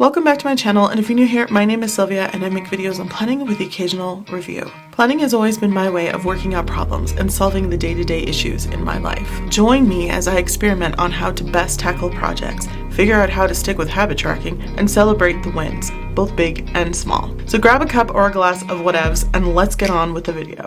Welcome back to my channel, and if you're new here, my name is Sylvia and I make videos on planning with the occasional review. Planning has always been my way of working out problems and solving the day-to-day issues in my life. Join me as I experiment on how to best tackle projects, figure out how to stick with habit tracking, and celebrate the wins, both big and small. So grab a cup or a glass of whatevs and let's get on with the video.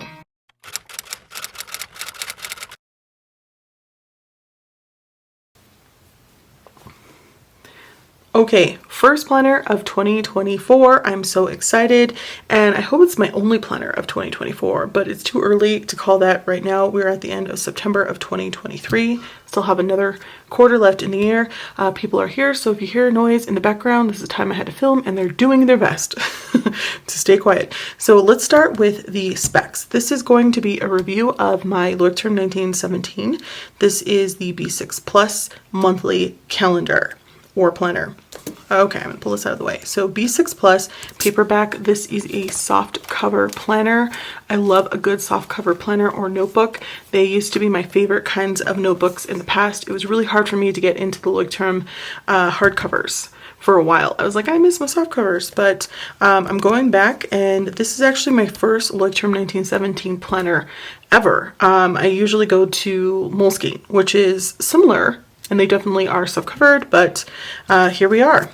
Okay, first planner of 2024. I'm so excited, and I hope it's my only planner of 2024, but it's too early to call that right now. We're at the end of September of 2023. Still have another quarter left in the year. People are here, so if you hear noise in the background, this is the time I had to film, and they're doing their best to stay quiet. So let's start with the specs. This is going to be a review of my Leuchtturm 1917. This is the B6 Plus monthly calendar or planner. Okay, I'm gonna pull this out of the way. So B6 Plus paperback. This is a soft cover planner. I love a good soft cover planner or notebook. They used to be my favorite kinds of notebooks in the past. It was really hard for me to get into the Leuchtturm hardcovers for a while. I was like, I miss my soft covers, but I'm going back, and this is actually my first Leuchtturm 1917 planner ever. I usually go to Moleskine, which is similar, and they definitely are soft-covered, but here we are.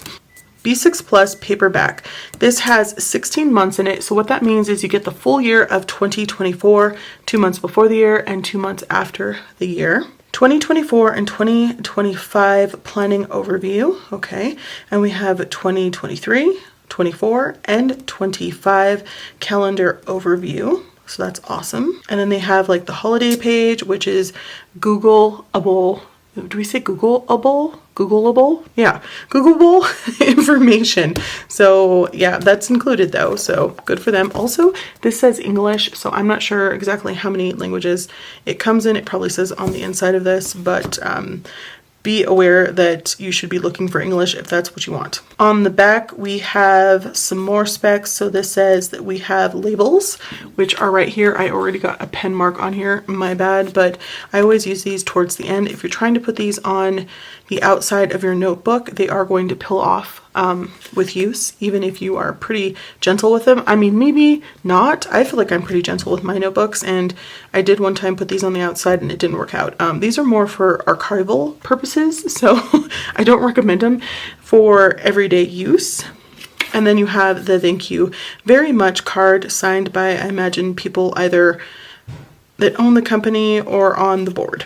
B6 Plus paperback. This has 16 months in it, so what that means is you get the full year of 2024, 2 months before the year and 2 months after the year. 2024 and 2025 planning overview, okay, and we have 2023, 24, and 25 calendar overview. So that's awesome. And then they have like the holiday page, which is Googleable. Do we say Googleable? Googleable? Yeah, Googleable information. So yeah, that's included though, so good for them. Also, this says English, so I'm not sure exactly how many languages it comes in. It probably says on the inside of this, but be aware that you should be looking for English if that's what you want. On the back, we have some more specs. So this says that we have labels, which are right here. I already got a pen mark on here, my bad, but I always use these towards the end. If you're trying to put these on the outside of your notebook, they are going to peel off with use, even if you are pretty gentle with them. I mean, maybe not. I feel like I'm pretty gentle with my notebooks, and I did one time put these on the outside and it didn't work out. These are more for archival purposes, so I don't recommend them for everyday use. And then you have the thank you very much card signed by, I imagine, people either that own the company or on the board.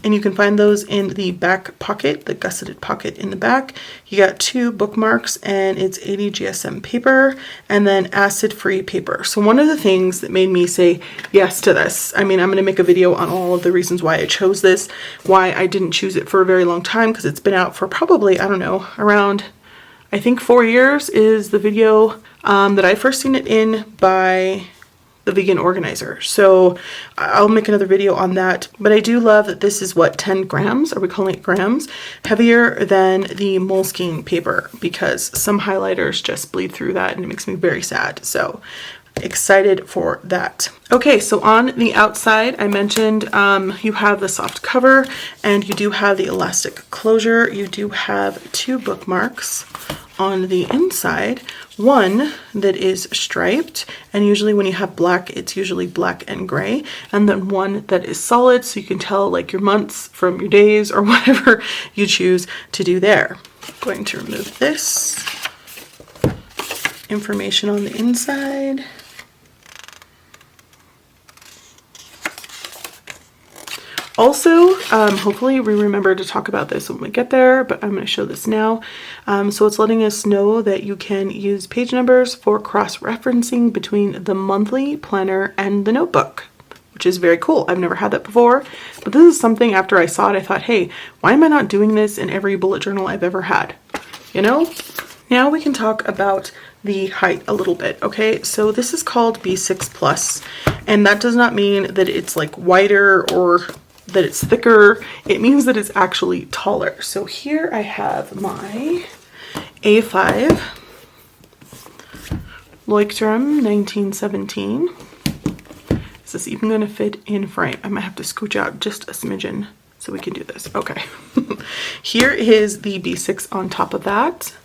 And you can find those in the back pocket, the gusseted pocket in the back. You got 2 bookmarks, and it's 80 GSM paper and then acid-free paper. So one of the things that made me say yes to this, I mean, I'm going to make a video on all of the reasons why I chose this, why I didn't choose it for a very long time, because it's been out for probably, I don't know, around, I think 4 years is the video that I first seen it in by the vegan organizer. So I'll make another video on that, but I do love that this is what, 10 grams, are we calling it grams, heavier than the Moleskine paper, because some highlighters just bleed through that and it makes me very sad. So excited for that. Okay, so on the outside, I mentioned you have the soft cover and you do have the elastic closure. You do have 2 bookmarks on the inside, one that is striped, and usually when you have black, it's usually black and gray, and then one that is solid, so you can tell like your months from your days or whatever you choose to do there. I'm going to remove this information on the inside. Also, hopefully we remember to talk about this when we get there, but I'm going to show this now. So it's letting us know that you can use page numbers for cross-referencing between the monthly planner and the notebook, which is very cool. I've never had that before, but this is something after I saw it, I thought, hey, why am I not doing this in every bullet journal I've ever had? You know? Now we can talk about the height a little bit, okay? So this is called B6 Plus, and that does not mean that it's like wider or that it's thicker. It means that it's actually taller. So here I have my A5 Leuchtturm 1917. Is this even going to fit in frame? I might have to scooch out just a smidgen so we can do this. Okay. Here is the B6 on top of that.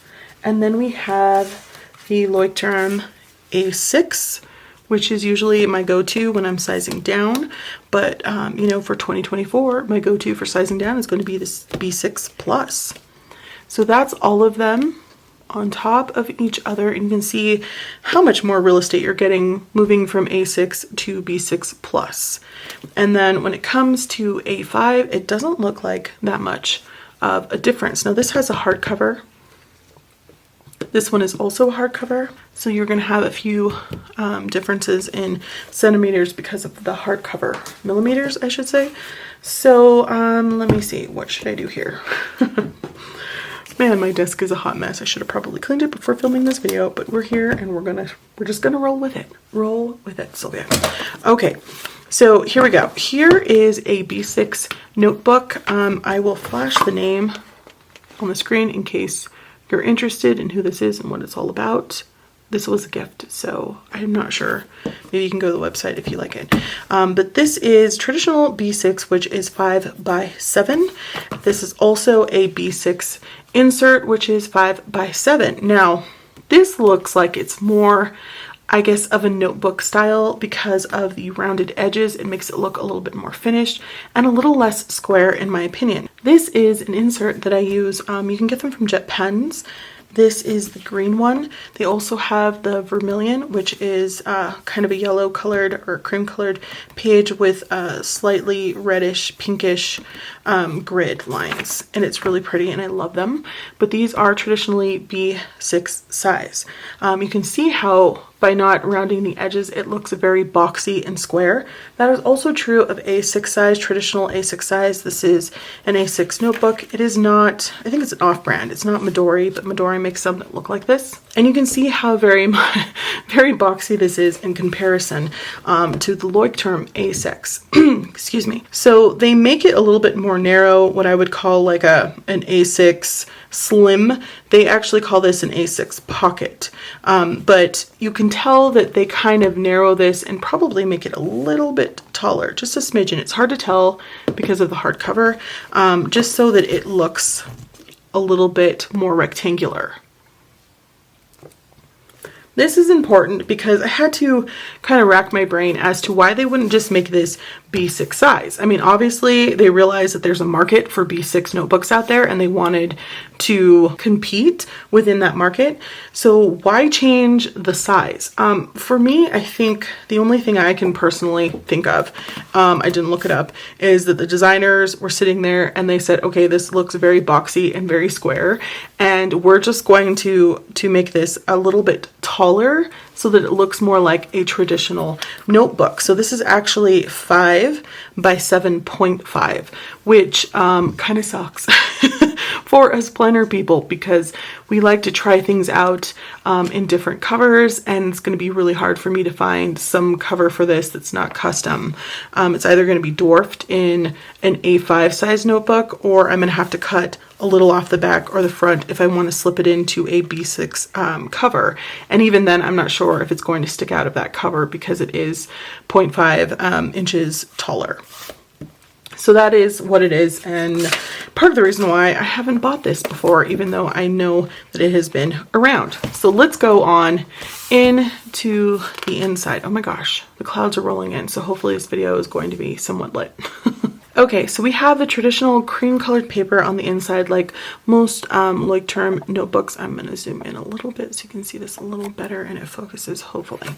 And then we have the Leuchtturm A6, which is usually my go-to when I'm sizing down. But, you know, for 2024, my go-to for sizing down is going to be this B6 Plus. So that's all of them on top of each other, and you can see how much more real estate you're getting moving from A6 to B6 Plus. And then when it comes to A5, it doesn't look like that much of a difference. Now this has a hardcover. This one is also a hardcover, so you're going to have a few differences in centimeters because of the hardcover millimeters, I should say. So let me see, what should I do here? Man, my desk is a hot mess. I should have probably cleaned it before filming this video, but we're here and we're just gonna roll with it. Roll with it, Sylvia. Okay, so here we go. Here is a B6 notebook. I will flash the name on the screen in case you're interested in who this is and what it's all about. This was a gift, so I'm not sure. Maybe you can go to the website if you like it. But this is traditional B6, which is 5x7. This is also a B6 insert, which is 5x7. Now, this looks like it's more, I guess, of a notebook style because of the rounded edges. It makes it look a little bit more finished and a little less square, in my opinion. This is an insert that I use. You can get them from Jet Pens. This is the green one. They also have the vermilion, which is kind of a yellow colored or cream colored page with slightly reddish, pinkish grid lines. And it's really pretty and I love them. But these are traditionally B6 size. You can see how by not rounding the edges, it looks very boxy and square. That is also true of A6 size, traditional A6 size. This is an A6 notebook. It is not, I think it's an off-brand. It's not Midori, but Midori makes some that look like this. And you can see how very boxy this is in comparison to the Leuchtturm A6. Excuse me. So they make it a little bit more narrow, what I would call like an A6 slim. They actually call this an A6 pocket. But you can tell that they kind of narrow this and probably make it a little bit taller, just a smidgen. It's hard to tell because of the hardcover, just so that it looks a little bit more rectangular. This is important because I had to kind of rack my brain as to why they wouldn't just make this B6 size. I mean, obviously they realized that there's a market for B6 notebooks out there and they wanted to compete within that market. So why change the size? For me, I think the only thing I can personally think of, I didn't look it up, is that the designers were sitting there and they said, okay, this looks very boxy and very square, and we're just going to make this a little bit taller so that it looks more like a traditional notebook. So this is actually 5 by 7.5, which kind of sucks for us planner people because we like to try things out in different covers, and it's going to be really hard for me to find some cover for this that's not custom. It's either going to be dwarfed in an A5 size notebook, or I'm going to have to cut a little off the back or the front if I want to slip it into a B6 cover. And even then, I'm not sure if it's going to stick out of that cover because it is 0.5 inches taller. So that is what it is, and part of the reason why I haven't bought this before, even though I know that it has been around. So let's go on into the inside. Oh my gosh, the clouds are rolling in, so hopefully this video is going to be somewhat lit. Okay, so we have the traditional cream colored paper on the inside, like most Leuchtturm notebooks. I'm going to zoom in a little bit so you can see this a little better and it focuses, hopefully.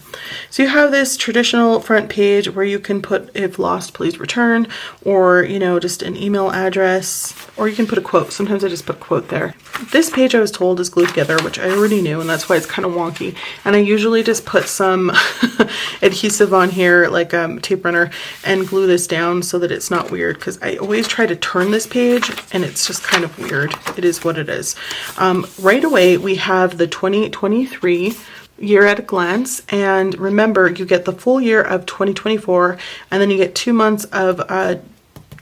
So you have this traditional front page where you can put, if lost, please return, or, you know, just an email address, or you can put a quote. Sometimes I just put a quote there. This page, I was told, is glued together, which I already knew, and that's why it's kind of wonky. And I usually just put some adhesive on here, like a tape runner, and glue this down so that it's not weird, because I always try to turn this page and it's just kind of weird. It is what it is. Right away, we have the 2023 year at a glance, and remember, you get the full year of 2024, and then you get 2 months of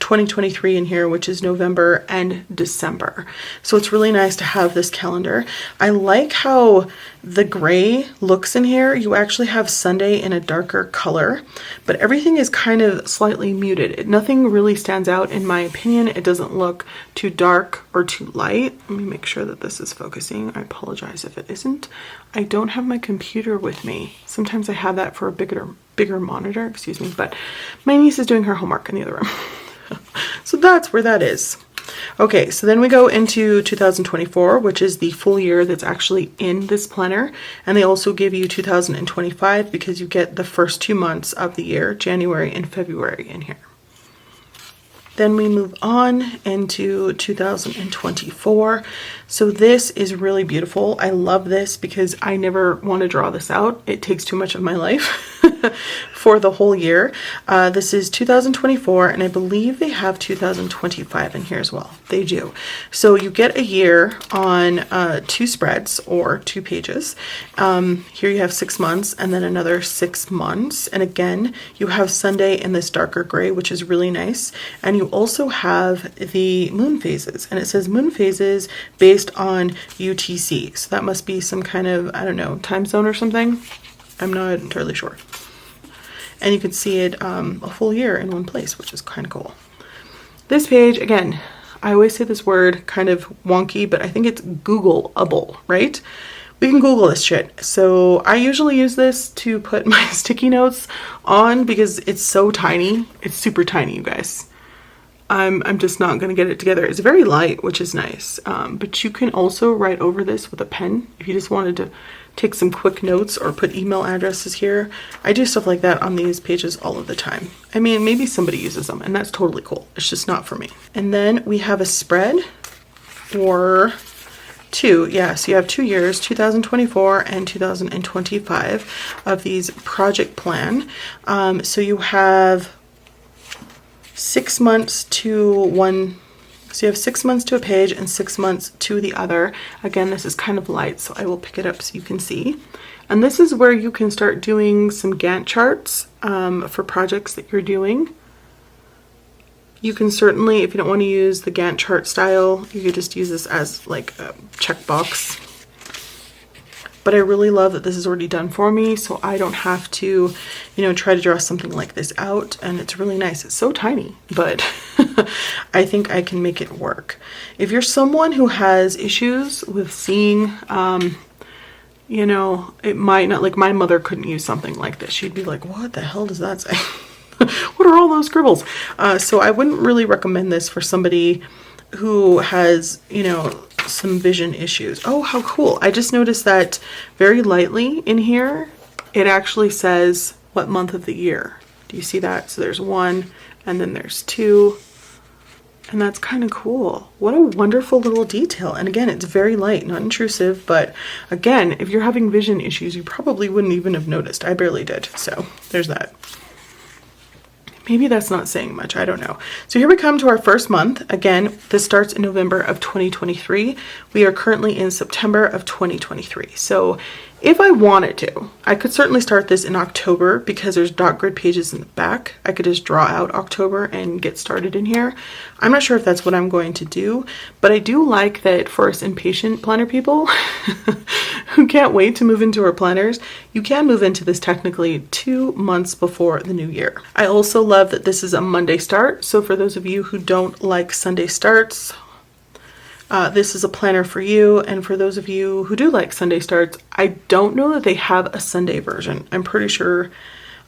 2023 in here, which is November and December. So it's really nice to have this calendar. I like how the gray looks in here. You actually have Sunday in a darker color, but everything is kind of slightly muted. Nothing really stands out in my opinion. It doesn't look too dark or too light. Let me make sure that this is focusing. I apologize if it isn't. I don't have my computer with me. Sometimes I have that for a bigger monitor, excuse me, but my niece is doing her homework in the other room. So that's where that is. Okay, so then we go into 2024, which is the full year that's actually in this planner. And they also give you 2025 because you get the first 2 months of the year, January and February in here. Then we move on into 2024. So this is really beautiful. I love this because I never want to draw this out. It takes too much of my life for the whole year. This is 2024, and I believe they have 2025 in here as well. They do. So you get a year on 2 spreads or 2 pages. Here you have 6 months and then another 6 months. And again, you have Sunday in this darker gray, which is really nice. And you also have the moon phases, and it says moon phases based on UTC. So that must be some kind of, I don't know, time zone or something. I'm not entirely sure. And you can see it a full year in one place, which is kind of cool. This page, again, I always say this word kind of wonky, but I think it's Googleable, right? We can Google this shit. So I usually use this to put my sticky notes on because it's so tiny. It's super tiny, you guys. I'm just not going to get it together. It's very light, which is nice. But you can also write over this with a pen if you just wanted to take some quick notes or put email addresses here. I do stuff like that on these pages all of the time. I mean, maybe somebody uses them and that's totally cool. It's just not for me. And then we have a spread or 2. Yeah, so you have 2 years, 2024 and 2025 of these project plan. So you have 6 months to one. So you have 6 months to a page and 6 months to the other. Again, this is kind of light, so I will pick it up so you can see. And this is where you can start doing some Gantt charts for projects that you're doing. You can certainly, if you don't want to use the Gantt chart style, you could just use this as like a checkbox. But I really love that this is already done for me, so I don't have to, try to draw something like this out. And it's really nice. It's so tiny, but I think I can make it work. If you're someone who has issues with seeing, it might not, like my mother couldn't use something like this. She'd be like, what the hell does that say? What are all those scribbles? So I wouldn't really recommend this for somebody who has, some vision issues. Oh, how cool. I just noticed that very lightly in here, it actually says what month of the year. Do you see that? So there's 1 and then there's 2. And that's kind of cool. What a wonderful little detail. And again, it's very light, not intrusive, but again, if you're having vision issues, you probably wouldn't even have noticed. I barely did. So there's that. Maybe that's not saying much. I don't know. So here we come to our first month. Again, this starts in November of 2023. We are currently in September of 2023. So if I wanted to, I could certainly start this in October because there's dot grid pages in the back. I could just draw out October and get started in here. I'm not sure if that's what I'm going to do, but I do like that for us impatient planner people who can't wait to move into our planners, you can move into this technically 2 months before the new year. I also love that this is a Monday start. So for those of you who don't like Sunday starts, this is a planner for you. And for those of you who do like Sunday starts, I don't know that they have a Sunday version. I'm pretty sure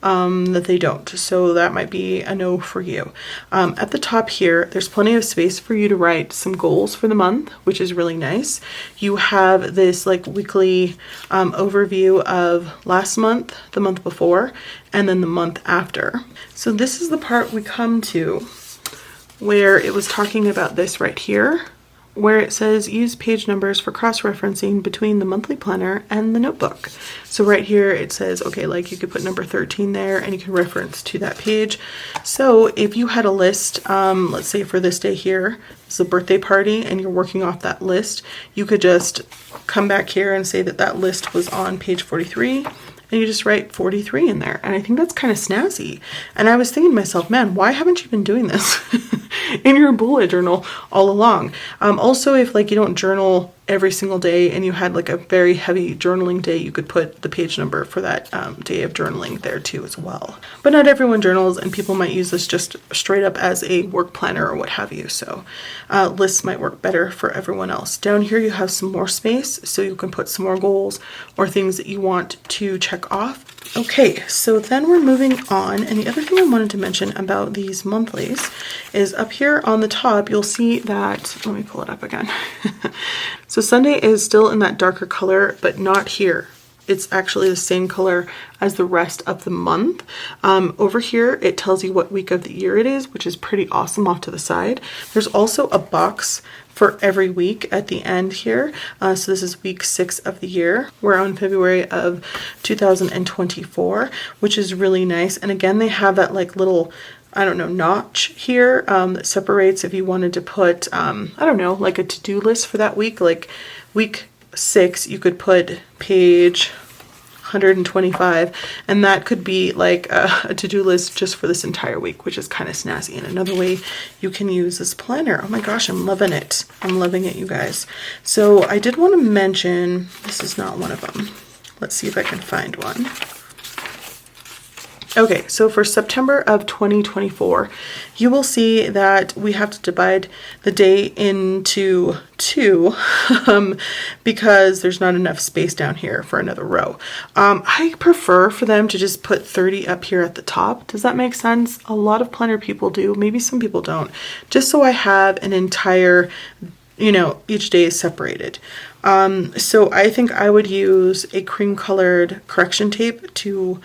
that they don't. So that might be a no for you. At the top here, there's plenty of space for you to write some goals for the month, which is really nice. You have this like weekly overview of last month, the month before, and then the month after. So this is the part we come to where it was talking about this right here, where it says use page numbers for cross-referencing between the monthly planner and the notebook. So right here it says, okay, like you could put number 13 there and you can reference to that page. So if you had a list, let's say for this day here, it's a birthday party and you're working off that list, you could just come back here and say that that list was on page 43 and you just write 43 in there. And I think that's kind of snazzy. And I was thinking to myself, man, why haven't you been doing this in your bullet journal all along? Also, if like you don't journal every single day and you had like a very heavy journaling day, you could put the page number for that day of journaling there too as well. But not everyone journals, and people might use this just straight up as a work planner or what have you. So lists might work better for everyone else. Down here you have some more space, so you can put some more goals or things that you want to check off. Okay, so then we're moving on, and the other thing I wanted to mention about these monthlies is up here on the top you'll see that, let me pull it up again. So Sunday is still in that darker color, but not here. It's actually the same color as the rest of the month. Over here it tells you what week of the year it is, which is pretty awesome off to the side. There's also a box for every week at the end here. So this is week 6 of the year. We're on February of 2024, which is really nice. And again, they have that like little, I don't know, notch here that separates if you wanted to put, I don't know, like a to-do list for that week. Like week 6, you could put page 125, and that could be like a to-do list just for this entire week, which is kind of snazzy. And another way you can use this planner. Oh my gosh, I'm loving it. I'm loving it, you guys. So I did want to mention, this is not one of them. Let's see if I can find one. Okay, so for September of 2024, you will see that we have to divide the day into 2 because there's not enough space down here for another row. I prefer for them to just put 30 up here at the top. Does that make sense? A lot of planner people do, maybe some people don't. Just so I have an entire, you know, each day is separated. So I think I would use a cream colored correction tape to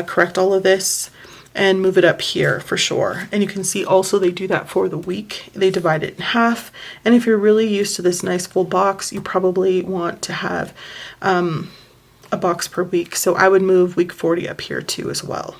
correct all of this and move it up here for sure. And you can see also they do that for the week. They divide it in half. And if you're really used to this nice full box, you probably want to have a box per week. So I would move week 40 up here too as well.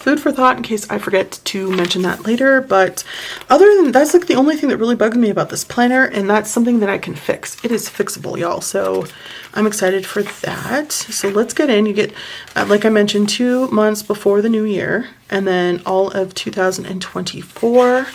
Food for thought in case I forget to mention that later, but other than that's like the only thing that really bugs me about this planner, and that's something that I can fix. It is fixable, y'all, so I'm excited for that. So let's get in. You get, like I mentioned, 2 months before the new year, and then all of 2024,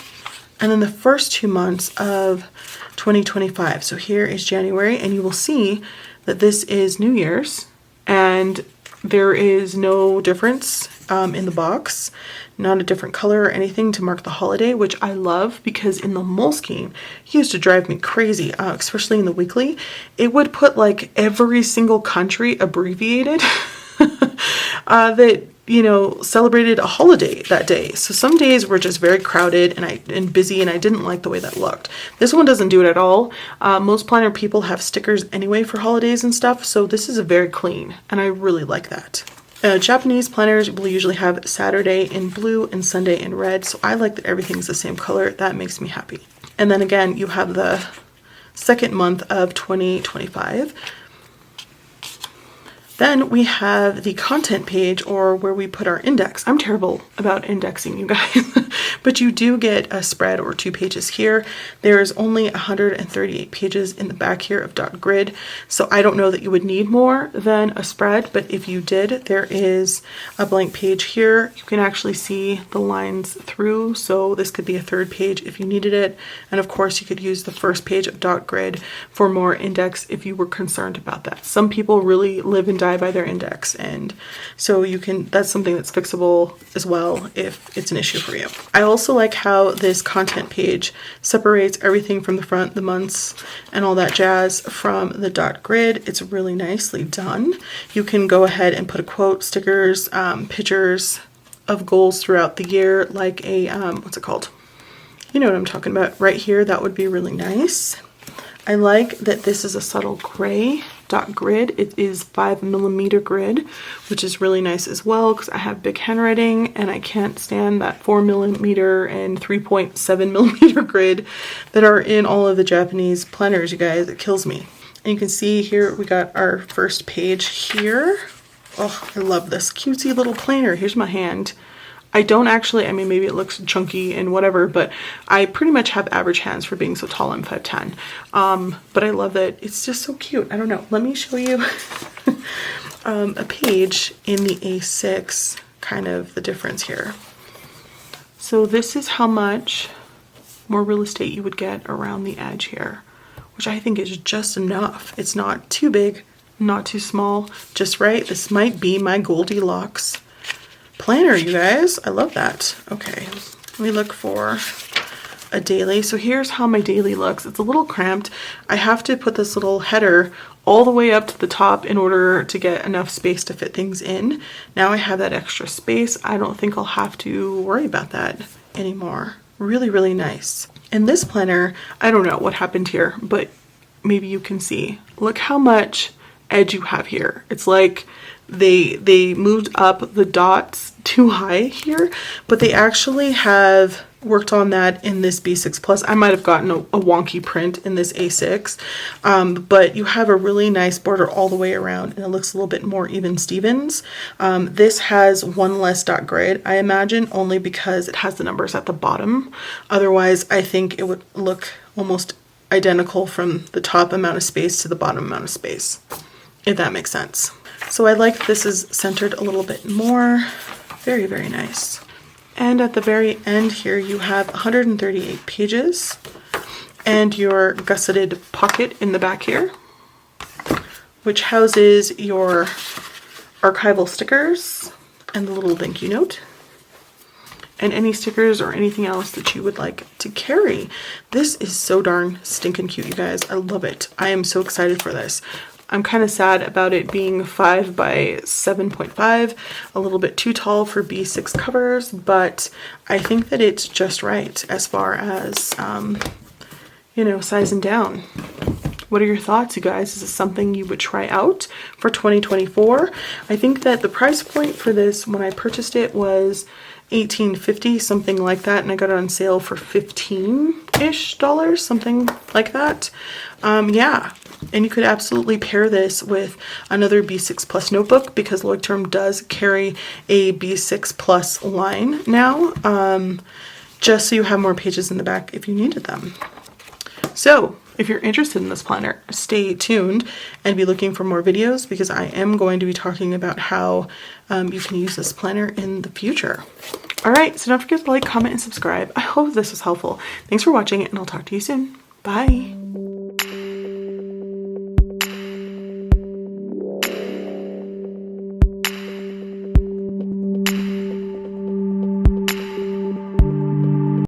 and then the first 2 months of 2025. So here is January, and you will see that this is New Year's, and there is no difference in the box, not a different color or anything to mark the holiday, which I love because in the Moleskine, he used to drive me crazy, especially in the weekly. It would put like every single country abbreviated that, you know, celebrated a holiday that day. So some days were just very crowded and busy, and I didn't like the way that looked. This one doesn't do it at all. Most planner people have stickers anyway for holidays and stuff, so this is a very clean, and I really like that. Japanese planners will usually have Saturday in blue and Sunday in red, so I like that everything's the same color. That makes me happy. And then again, you have the second month of 2025. Then we have the content page, or where we put our index. I'm terrible about indexing, you guys, but you do get a spread or 2 pages here. There is only 138 pages in the back here of dot grid, so I don't know that you would need more than a spread, but if you did, there is a blank page here. You can actually see the lines through, so this could be a 3rd page if you needed it, and of course you could use the first page of dot grid for more index if you were concerned about that. Some people really live and die by their index, and so you can, that's something that's fixable as well if it's an issue for you. I also like how this content page separates everything from the front, the months and all that jazz, from the dot grid. It's really nicely done. You can go ahead and put a quote, stickers, pictures of goals throughout the year, like a what's it called, you know what I'm talking about right here. That would be really nice. I like that this is a subtle gray dot grid. It is 5mm grid, which is really nice as well because I have big handwriting and I can't stand that 4mm and 3.7mm grid that are in all of the Japanese planners, you guys. It kills me. And you can see here we got our first page here. Oh, I love this cutesy little planner. Here's my hand. I don't actually, I mean, maybe it looks chunky and whatever, but I pretty much have average hands for being so tall. I'm 5'10". But I love that. It's just so cute. I don't know. Let me show you a page in the A6, kind of the difference here. So this is how much more real estate you would get around the edge here, which I think is just enough. It's not too big, not too small, just right. This might be my Goldilocks planner, you guys. I love that. Okay, let me look for a daily. So here's how my daily looks. It's a little cramped. I have to put this little header all the way up to the top in order to get enough space to fit things in. Now I have that extra space. I don't think I'll have to worry about that anymore. Really, really nice. And this planner, I don't know what happened here, but maybe you can see. Look how much edge you have here. It's like they moved up the dots too high here, but they actually have worked on that in this B6 Plus. I might have gotten a wonky print in this A6, but you have a really nice border all the way around, and it looks a little bit more even Stevens. This has one less dot grid, I imagine, only because it has the numbers at the bottom. Otherwise, I think it would look almost identical from the top amount of space to the bottom amount of space, if that makes sense. So I like this is centered a little bit more. Very, very nice. And at the very end here, you have 138 pages and your gusseted pocket in the back here, which houses your archival stickers and the little thank you note and any stickers or anything else that you would like to carry. This is so darn stinking cute, you guys. I love it. I am so excited for this. I'm kind of sad about it being 5 by 7.5, a little bit too tall for B6 covers, but I think that it's just right as far as, you know, sizing down. What are your thoughts, you guys? Is this something you would try out for 2024? I think that the price point for this when I purchased it was $18.50, something like that, and I got it on sale for $15-ish, something like that. Yeah, and you could absolutely pair this with another B6 Plus notebook because Leuchtturm does carry a B6 Plus line now, just so you have more pages in the back if you needed them. So if you're interested in this planner, stay tuned and be looking for more videos because I am going to be talking about how you can use this planner in the future. All right, so don't forget to like, comment, and subscribe. I hope this was helpful. Thanks for watching, and I'll talk to you soon. Bye.